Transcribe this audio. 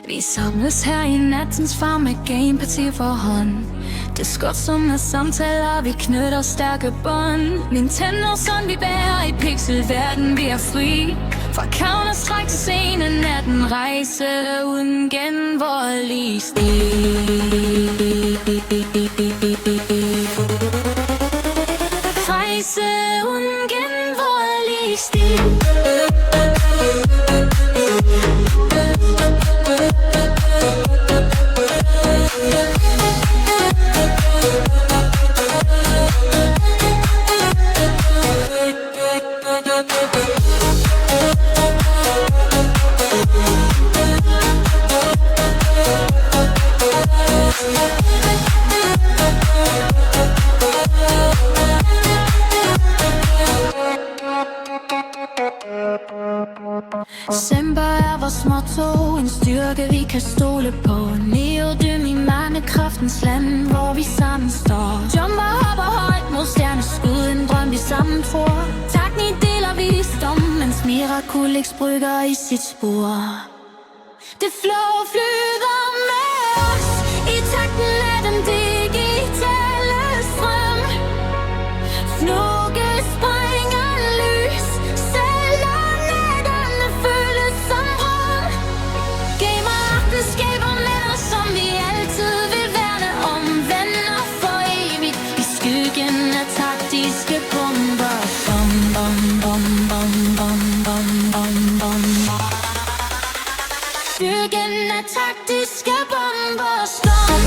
Vi samles her i nattens far med gameparti for hånd. Det er skot som er samtaler, vi knytter stærke bånd. Nintendo sådan vi bærer i pixelverden, vi er fri. Fra Counter-Strike til scenen er den rejse uden genvoldelig stil. Rejse uden genvoldelig stil. Semper er vores motto, en styrke vi kan stole på. Neodym i mandekraftens land, hvor vi sammen står. Jumper hopper højt mod stjerneskud, en drøm vi sammen tror. Takni deler visdom, mens Miraculix brygger i sit spor. Det flow flyder med os, i takten af den digitale strøm. Fnukke springer lys, selvom netterne føles som rum. Gamer-aften skaber nætter, som vi altid vil værne om. Venner for evigt, i skyggen af taktiske bomber. Bom, bom, bom, bom, bom, bom, bom, bom. Skyggen af taktiske bomber. Storm.